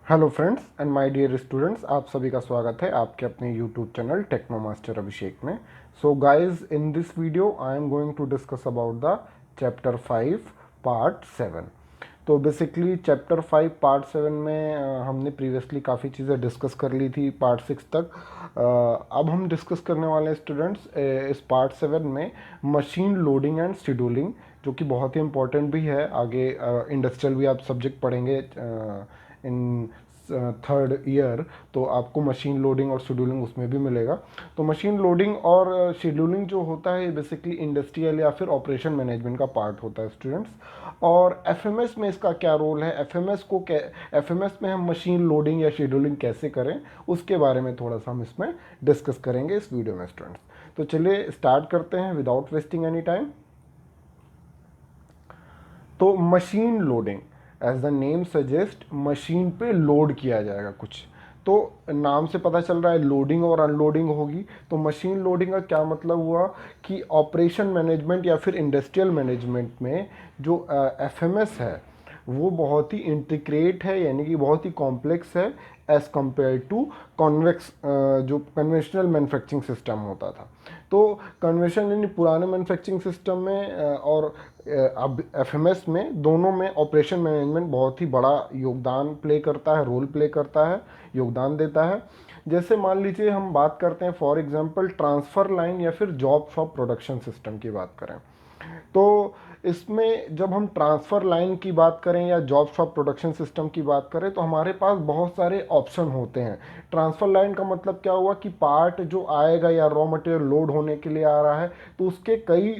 Hello friends and my dear students, आप सभी का स्वागत है आपके अपने YouTube channel Techno Master Abhishek में। So guys, in this video I am going to discuss about the chapter 5 part 7। तो बेसिकली चैप्टर 5 पार्ट 7 में हमने प्रीवियसली काफ़ी चीज़ें डिस्कस कर ली थी पार्ट 6 तक। अब हम डिस्कस करने वाले हैं स्टूडेंट्स इस पार्ट 7 में मशीन लोडिंग एंड शेड्यूलिंग, जो कि बहुत ही इंपॉर्टेंट भी है। आगे इंडस्ट्रियल भी आप सब्जेक्ट पढ़ेंगे इन थर्ड ईयर, तो आपको मशीन लोडिंग और शेड्यूलिंग उसमें भी मिलेगा। तो मशीन लोडिंग और शेड्यूलिंग जो होता है बेसिकली इंडस्ट्रियल या फिर ऑपरेशन मैनेजमेंट का पार्ट होता है स्टूडेंट्स। और एफएमएस में इसका क्या रोल है, एफएमएस में हम मशीन लोडिंग या शेड्यूलिंग कैसे करें, उसके बारे में थोड़ा सा हम इसमें डिस्कस करेंगे इस वीडियो में स्टूडेंट्स। तो चलिए स्टार्ट करते हैं विदाउट वेस्टिंग एनी टाइम। तो machine loading, as the name suggest, machine पे लोड किया जाएगा कुछ। तो नाम से पता चल रहा है लोडिंग और अनलोडिंग होगी। तो मशीन लोडिंग का क्या मतलब हुआ कि ऑपरेशन मैनेजमेंट या फिर इंडस्ट्रियल मैनेजमेंट में जो एफएमएस है वो बहुत ही इंटीग्रेट है, यानी कि बहुत ही कॉम्प्लेक्स है एज कम्पेयर टू कॉन्वेक्स जो कन्वेंशनल मैन्युफैक्चरिंग सिस्टम होता था। तो कन्वेंशन यानी पुराने मैन्युफैक्चरिंग सिस्टम में और अब एफएमएस में, दोनों में ऑपरेशन मैनेजमेंट बहुत ही बड़ा योगदान प्ले करता है, रोल प्ले करता है, योगदान देता है। जैसे मान लीजिए हम बात करते हैं फॉर एग्जांपल ट्रांसफ़र लाइन या फिर जॉब शॉप प्रोडक्शन सिस्टम की बात करें, तो इसमें जब हम ट्रांसफ़र लाइन की बात करें या जॉब शॉप प्रोडक्शन सिस्टम की बात करें तो हमारे पास बहुत सारे ऑप्शन होते हैं। ट्रांसफ़र लाइन का मतलब क्या हुआ कि पार्ट जो आएगा या रॉ मटेरियल लोड होने के लिए आ रहा है, तो उसके कई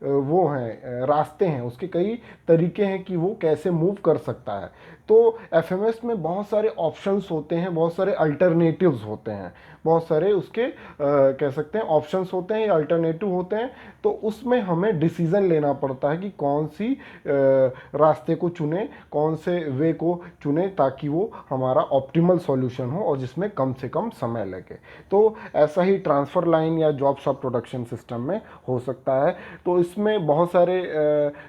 वो हैं, रास्ते हैं, उसके कई तरीके हैं कि वो कैसे मूव कर सकता है। तो एफएमएस में बहुत सारे ऑप्शंस होते हैं, बहुत सारे अल्टरनेटिव्स होते हैं, बहुत सारे उसके कह सकते हैं ऑप्शंस होते हैं या अल्टरनेटिव होते हैं। तो उसमें हमें डिसीज़न लेना पड़ता है कि कौन सी रास्ते को चुने, कौन से वे को चुने, ताकि वो हमारा ऑप्टिमल सॉल्यूशन हो और जिसमें कम से कम समय लगे। तो ऐसा ही ट्रांसफ़र लाइन या जॉब शॉप प्रोडक्शन सिस्टम में हो सकता है। तो इसमें बहुत सारे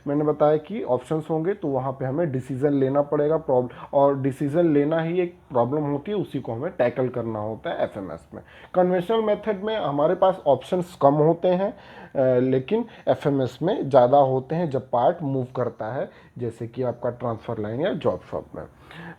मैंने बताया कि ऑप्शंस होंगे, तो वहाँ पे हमें डिसीज़न लेना पड़ेगा। और डिसीज़न लेना ही एक प्रॉब्लम होती है, उसी को हमें टैकल करना होता है एफएमएस में। कन्वेंशनल मेथड में हमारे पास ऑप्शंस कम होते हैं, लेकिन एफएमएस में ज़्यादा होते हैं जब पार्ट मूव करता है, जैसे कि आपका ट्रांसफ़र लाइन या जॉब शॉप में।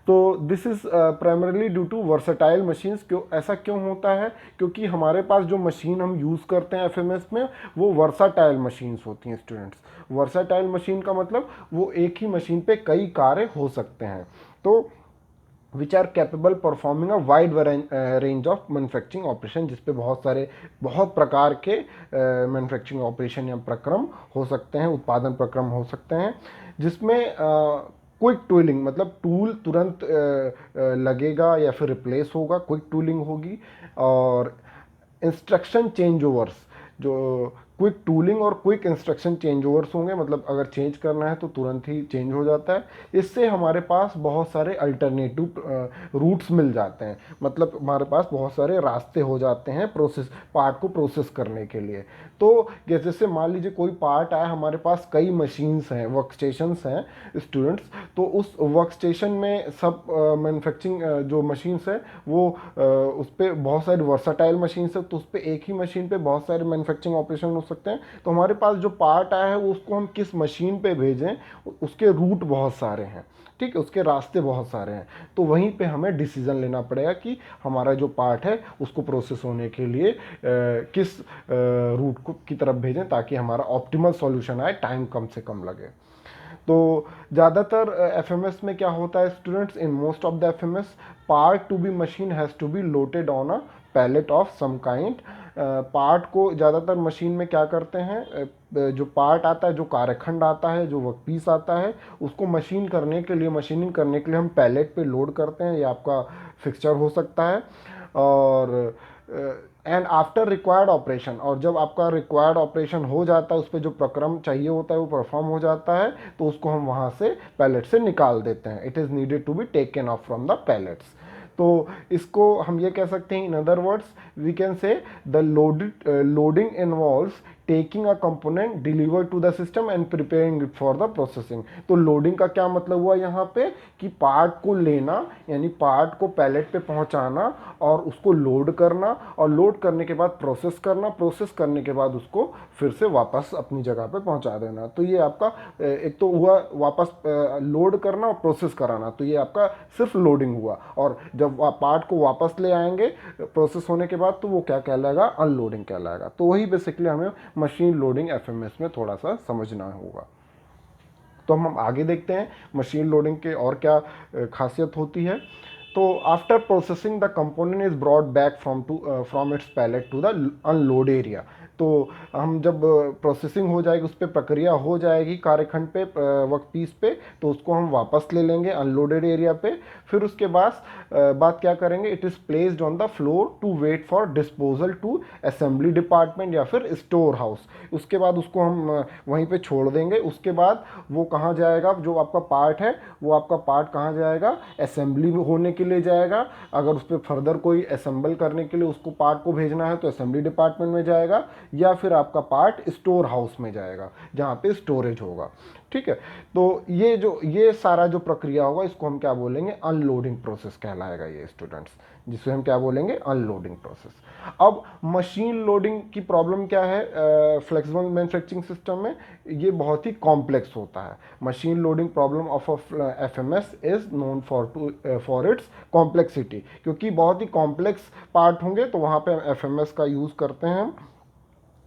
तो this is primarily due to versatile machines. क्यों ऐसा क्यों होता है? क्योंकि हमारे पास जो मशीन हम यूज़ करते हैं एफएमएस में वो वर्साटाइल मशीन्स होती हैं स्टूडेंट्स। वर्साटाइल मशीन का मतलब वो एक ही मशीन पे कई कार्य हो सकते हैं। तो which are capable performing a wide range of manufacturing operation, जिसपे बहुत प्रकार के मैन्युफैक्चरिंग ऑपरेशन या प्रक्रम हो सकते हैं, उत्पादन प्रक्रम हो सकते हैं, जिसमें क्विक टूलिंग मतलब टूल तुरंत लगेगा या फिर रिप्लेस होगा, क्विक टूलिंग होगी। और इंस्ट्रक्शन चेंज ओवर्स, जो क्विक टूलिंग और क्विक इंस्ट्रक्शन चेंज ओवर्स होंगे, मतलब अगर चेंज करना है तो तुरंत ही चेंज हो जाता है। इससे हमारे पास बहुत सारे अल्टरनेटिव रूट्स मिल जाते हैं, मतलब हमारे पास बहुत सारे रास्ते हो जाते हैं पार्ट को प्रोसेस करने के लिए। तो जैसे मान लीजिए कोई पार्ट आया, हमारे पास कई मशीन्स हैं, वर्क स्टेशंस हैं स्टूडेंट्स, तो उस वर्क स्टेशन में सब मैन्युफैक्चरिंग जो मशीन्स है वो उस पर बहुत सारी वर्साटाइल मशीन्स है, तो उस पर एक ही मशीन पे बहुत सारे मैन्युफैक्चरिंग ऑपरेशन हो सकते हैं। तो हमारे पास जो पार्ट आया है वो उसको हम किस मशीन पे भेजें, उसके रूट बहुत सारे हैं, ठीक है, उसके रास्ते बहुत सारे हैं। तो वहीं पे हमें डिसीजन लेना पड़ेगा कि हमारा जो पार्ट है उसको प्रोसेस होने के लिए किस रूट को की तरफ भेजें, ताकि हमारा ऑप्टिमल सॉल्यूशन आए, टाइम कम से कम लगे। तो ज़्यादातर एफएमएस में क्या होता है students, in most of the FMS part to be machine has to be loaded on a pallet of some kind. Part को ज़्यादातर मशीन में क्या करते हैं, जो पार्ट आता है, जो कार्यखंड आता है, जो वर्क पीस आता है, उसको मशीनिंग करने के लिए हम पैलेट पे लोड करते हैं। ये आपका फिक्सचर हो सकता है। और एंड आफ्टर रिक्वायर्ड ऑपरेशन, और जब आपका रिक्वायर्ड ऑपरेशन हो जाता है, उस पर जो प्रक्रम चाहिए होता है वो परफॉर्म हो जाता है, तो उसको हम वहाँ से पैलेट से निकाल देते हैं। It is needed to be taken off from the pallets. तो इसको हम ये कह सकते हैं, in other words we can say the loading involves taking a component deliver to the system and preparing it for the processing. तो loading का क्या मतलब हुआ यहाँ पे कि पार्ट को लेना, यानी पार्ट को पैलेट पे पहुँचाना और उसको लोड करना, और लोड करने के बाद प्रोसेस करना, प्रोसेस करने के बाद उसको फिर से वापस अपनी जगह पे पहुँचा देना। तो ये आपका एक तो हुआ वापस लोड करना और प्रोसेस कराना, तो ये आपका सिर्फ लोडिंग हुआ। और जब पार्ट को वापस ले आएंगे प्रोसेस होने के बाद, तो वो क्या कहलाएगा, अनलोडिंग कहलाएगा। तो वही बेसिकली हमें मशीन लोडिंग एफएमएस में थोड़ा सा समझना होगा। तो हम आगे देखते हैं मशीन लोडिंग के और क्या खासियत होती है। तो after processing the component is brought back from its pallet to the unload area. तो हम जब प्रोसेसिंग हो जाएगी, उस पर प्रक्रिया हो जाएगी कार्यखंड पे, वर्क पीस पे, तो उसको हम वापस ले लेंगे अनलोडेड एरिया पे। फिर उसके बाद बात क्या करेंगे, it is placed on the floor to wait for disposal to assembly department या फिर स्टोर हाउस। उसके बाद उसको हम वहीं पे छोड़ देंगे। उसके बाद वो कहाँ जाएगा, जो आपका पार्ट है वो आपका पार्ट कहाँ जाएगा, असेंबली होने के लिए जाएगा। अगर उस पर फर्दर कोई असेंबल करने के लिए उसको पार्ट को भेजना है तो असेंबली डिपार्टमेंट में जाएगा, या फिर आपका पार्ट स्टोर हाउस में जाएगा जहाँ पे स्टोरेज होगा। ठीक है, तो ये सारा जो प्रक्रिया होगा इसको हम क्या बोलेंगे, अनलोडिंग प्रोसेस कहलाएगा ये स्टूडेंट्स, जिसे हम क्या बोलेंगे, अनलोडिंग प्रोसेस। अब मशीन लोडिंग की प्रॉब्लम क्या है फ्लेक्सिबल मैन्युफैक्चरिंग सिस्टम में, ये बहुत ही कॉम्प्लेक्स होता है। Machine loading problem of FMS is known for its complexity, क्योंकि बहुत ही कॉम्प्लेक्स पार्ट होंगे तो वहाँ पे एफएमएस का यूज़ करते हैं हम,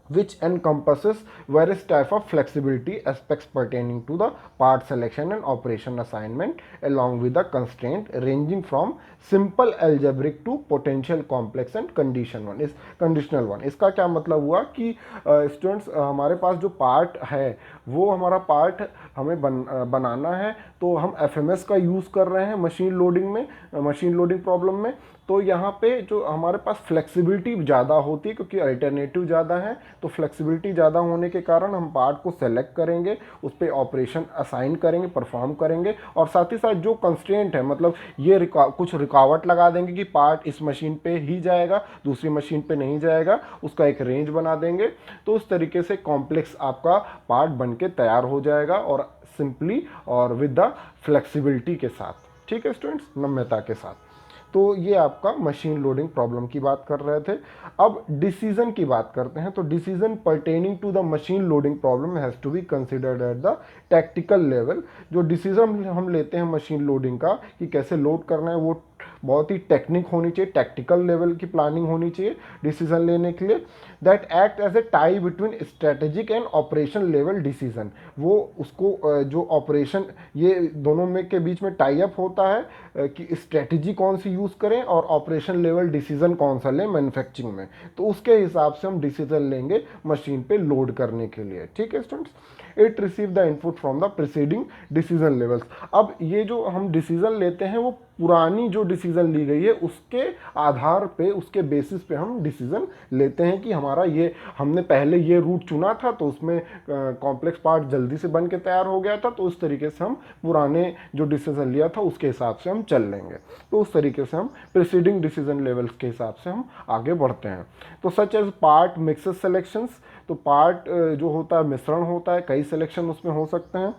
which encompasses various type of flexibility aspects pertaining to the part selection and operation assignment along with the constraint ranging from simple algebraic to potential complex and conditional one। इसका क्या मतलब हुआ कि students हमारे पास जो पार्ट है वो हमारा पार्ट हमें बनाना है, तो हम एफएमएस का यूज़ कर रहे हैं मशीन लोडिंग में, मशीन लोडिंग प्रॉब्लम में। तो यहाँ पे जो हमारे पास फ्लेक्सिबिलिटी ज़्यादा होती है क्योंकि अल्टरनेटिव ज़्यादा है, तो फ्लेक्सिबिलिटी ज़्यादा होने के कारण हम पार्ट को सेलेक्ट करेंगे, उस पर ऑपरेशन असाइन करेंगे, परफॉर्म करेंगे, और साथ ही साथ जो कंस्ट्रेंट है, मतलब ये कुछ रुकावट लगा देंगे कि पार्ट इस मशीन पे ही जाएगा, दूसरी मशीन पे नहीं जाएगा, उसका एक रेंज बना देंगे। तो उस तरीके से कॉम्प्लेक्स आपका पार्ट बन के तैयार हो जाएगा, और सिंपली और विद द फ्लेक्सिबिलिटी के साथ। ठीक है स्टूडेंट्स, नम्यता के साथ। तो ये आपका मशीन लोडिंग प्रॉब्लम की बात कर रहे थे। अब डिसीजन की बात करते हैं। तो decision pertaining to the machine loading problem has to be considered at the tactical level. जो डिसीजन हम लेते हैं मशीन लोडिंग का कि कैसे लोड करना है, वो बहुत ही टेक्निक होनी चाहिए, टैक्टिकल लेवल की प्लानिंग होनी चाहिए डिसीजन लेने के लिए। That act as a tie between strategic and operation level decision. वो उसको जो ऑपरेशन, ये दोनों में के बीच में टाई अप होता है कि स्ट्रेटेजी कौन सी यूज़ करें और ऑपरेशन लेवल डिसीजन कौन सा लें मैन्युफैक्चरिंग में। तो उसके हिसाब से हम डिसीजन लेंगे मशीन पे लोड करने के लिए। ठीक है students, it receive the input from the preceding decision levels. अब ये जो हम डिसीजन लेते हैं वो पुरानी जो डिसीजन ली गई है उसके आधार पे, उसके बेसिस पे हम डिसीजन लेते हैं कि हमारा ये, हमने पहले ये रूट चुना था तो उसमें कॉम्प्लेक्स पार्ट जल्दी से बन के तैयार हो गया था, तो उस तरीके से हम पुराने जो डिसीजन लिया था उसके हिसाब से हम चल लेंगे। तो उस तरीके से हम प्रिसीडिंग डिसीजन लेवल्स के हिसाब से हम आगे बढ़ते हैं। तो such as part mixes selections, तो पार्ट जो होता है मिश्रण होता है, कई सिलेक्शन उसमें हो सकते हैं।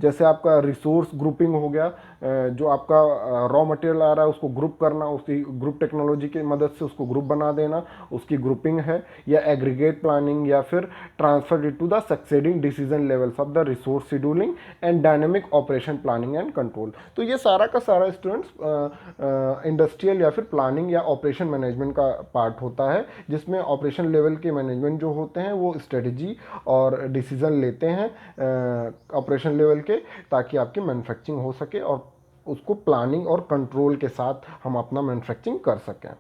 जैसे आपका रिसोर्स ग्रुपिंग हो गया, जो आपका रॉ मटेरियल आ रहा है उसको ग्रुप करना, उसकी ग्रुप टेक्नोलॉजी की मदद से उसको ग्रुप बना देना, उसकी ग्रुपिंग है। या एग्रीगेट प्लानिंग, या फिर transfer to the succeeding decision levels of the resource scheduling and dynamic operation planning and control. तो ये सारा का सारा स्टूडेंट्स इंडस्ट्रियल या फिर प्लानिंग या ऑपरेशन मैनेजमेंट का पार्ट होता है, जिसमें ऑपरेशन लेवल के मैनेजमेंट जो होते हैं वो स्ट्रेटजी और डिसीजन लेते हैं ऑपरेशन लेवल के, ताकि आपकी मैन्युफैक्चरिंग हो सके और उसको प्लानिंग और कंट्रोल के साथ हम अपना मैन्युफैक्चरिंग कर सकें।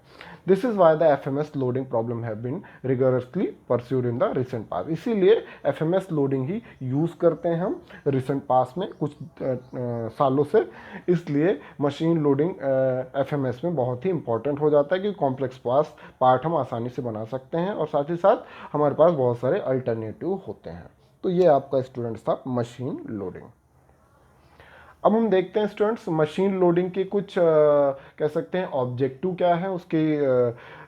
This is why the FMS loading problem have been rigorously pursued in the recent past. इसीलिए एफएमएस लोडिंग ही यूज़ करते हैं हम रिसेंट पास में कुछ सालों से। इसलिए मशीन लोडिंग एफएमएस में बहुत ही इंपॉर्टेंट हो जाता है कि कॉम्प्लेक्स पार्ट हम आसानी से बना सकते हैं, और साथ ही साथ हमारे पास बहुत सारे अल्टरनेटिव होते हैं। तो ये आपका स्टूडेंट्स था मशीन लोडिंग। अब हम देखते हैं स्टूडेंट्स मशीन लोडिंग के कुछ कह सकते हैं ऑब्जेक्टिव क्या है, उसके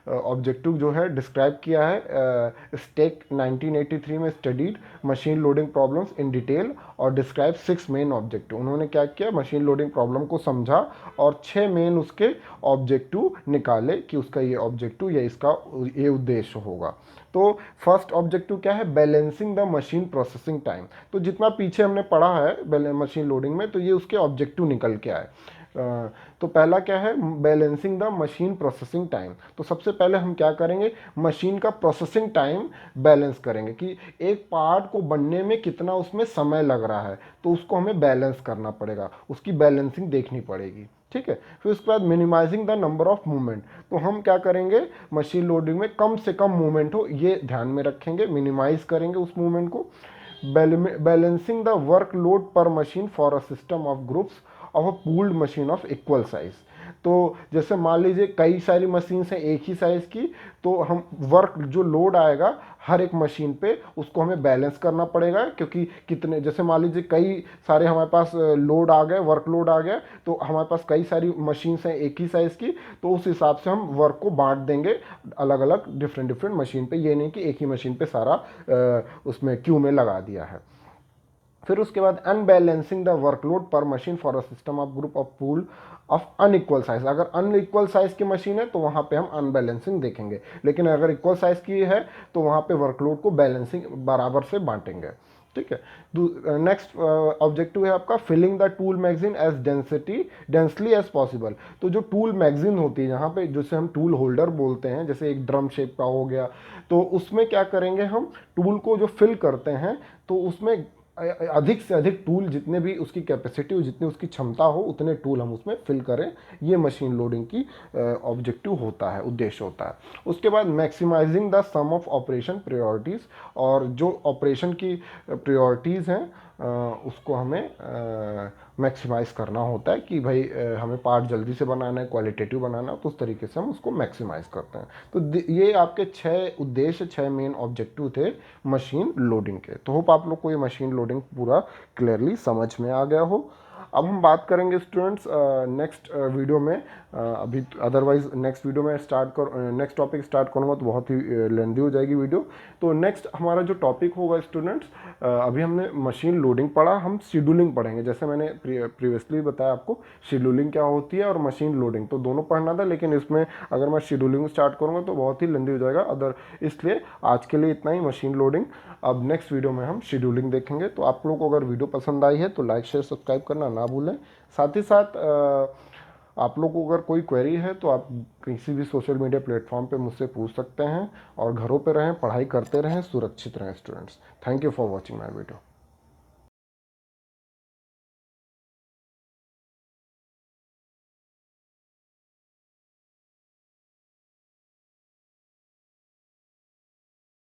ऑब्जेक्टिव जो है डिस्क्राइब किया है। स्टेक 1983 में studied machine loading problems in detail और डिस्क्राइब 6 मेन ऑब्जेक्टिव। उन्होंने क्या किया, मशीन लोडिंग प्रॉब्लम को समझा और 6 मेन उसके ऑब्जेक्टिव निकाले कि उसका ये ऑब्जेक्टिव या इसका ये उद्देश्य होगा। तो फर्स्ट ऑब्जेक्टिव क्या है, balancing the machine processing time. तो जितना पीछे हमने पढ़ा है मशीन लोडिंग में, तो ये उसके ऑब्जेक्टिव निकल के आए। तो पहला क्या है, balancing the machine processing time. तो सबसे पहले हम क्या करेंगे, मशीन का प्रोसेसिंग टाइम बैलेंस करेंगे कि एक पार्ट को बनने में कितना उसमें समय लग रहा है, तो उसको हमें बैलेंस करना पड़ेगा, उसकी बैलेंसिंग देखनी पड़ेगी। ठीक है, फिर उसके बाद minimising the number of movement. तो हम क्या करेंगे, मशीन लोडिंग में कम से कम मूवमेंट हो ये ध्यान में रखेंगे, मिनिमाइज करेंगे उस मूवमेंट को। बैलेंसिंग द वर्कलोड पर machine for a system of groups of a pooled machine of equal size. तो जैसे मान लीजिए कई सारी मशीन हैं एक ही साइज की, तो हम वर्क जो लोड आएगा हर एक मशीन पे उसको हमें बैलेंस करना पड़ेगा, क्योंकि कितने, जैसे मान लीजिए कई सारे हमारे पास लोड आ गए, वर्कलोड आ गया, तो हमारे पास कई सारी मशीन हैं एक ही साइज़ की, तो उस हिसाब से हम वर्क को बांट देंगे अलग अलग डिफरेंट मशीन पे। ये नहीं कि एक ही मशीन पे सारा उसमें क्यू में लगा दिया है। फिर उसके बाद अनबैलेंसिंग द वर्कलोड पर machine for a system of group of pool of unequal size. अगर अनइक्वल साइज की मशीन है तो वहां पे हम अनबैलेंसिंग देखेंगे, लेकिन अगर इक्वल साइज की है तो वहां पे वर्कलोड को बैलेंसिंग बराबर से बांटेंगे। ठीक है, नेक्स्ट ऑब्जेक्टिव है आपका filling the tool magazine as densely as possible. तो जो टूल मैगजीन होती है यहाँ पे, जिसे हम टूल होल्डर बोलते हैं, जैसे एक ड्रम शेप का हो गया, तो उसमें क्या करेंगे, हम टूल को जो फिल करते हैं तो उसमें अधिक से अधिक टूल, जितने भी उसकी कैपेसिटी हो, जितनी उसकी क्षमता हो, उतने टूल हम उसमें फिल करें। ये मशीन लोडिंग की ऑब्जेक्टिव होता है, उद्देश्य होता है। उसके बाद maximising the sum of operation priorities. और जो ऑपरेशन की प्रायोरिटीज़ हैं उसको हमें मैक्सिमाइज करना होता है कि भाई हमें पार्ट जल्दी से बनाना है, क्वालिटेटिव बनाना है, तो उस तरीके से हम उसको मैक्सिमाइज करते हैं। तो ये आपके 6 उद्देश्य, 6 मेन ऑब्जेक्टिव थे मशीन लोडिंग के। तो होप आप लोग को ये मशीन लोडिंग पूरा क्लियरली समझ में आ गया हो। अब हम बात करेंगे स्टूडेंट्स नेक्स्ट वीडियो में, अभी अदरवाइज नेक्स्ट वीडियो में नेक्स्ट टॉपिक स्टार्ट करूँगा तो बहुत ही लेंदी हो जाएगी वीडियो। तो नेक्स्ट हमारा जो टॉपिक होगा स्टूडेंट्स, अभी हमने मशीन लोडिंग पढ़ा, हम शेड्यूलिंग पढ़ेंगे। जैसे मैंने प्रीवियसली बताया आपको शेड्यूलिंग क्या होती है और मशीन लोडिंग, तो दोनों पढ़ना था, लेकिन इसमें अगर मैं शेड्यूलिंग स्टार्ट करूँगा तो बहुत ही लेंदी हो जाएगा इसलिए आज के लिए इतना ही मशीन लोडिंग। अब नेक्स्ट वीडियो में हम शेड्यूलिंग देखेंगे। तो आप लोगों को अगर वीडियो पसंद आई है तो लाइक शेयर सब्सक्राइब करना ना भूलें। साथ ही साथ आप लोगों को अगर कोई क्वेरी है तो आप किसी भी सोशल मीडिया प्लेटफॉर्म पे मुझसे पूछ सकते हैं। और घरों पे रहें, पढ़ाई करते रहें, सुरक्षित रहें students. Thank you for watching my video.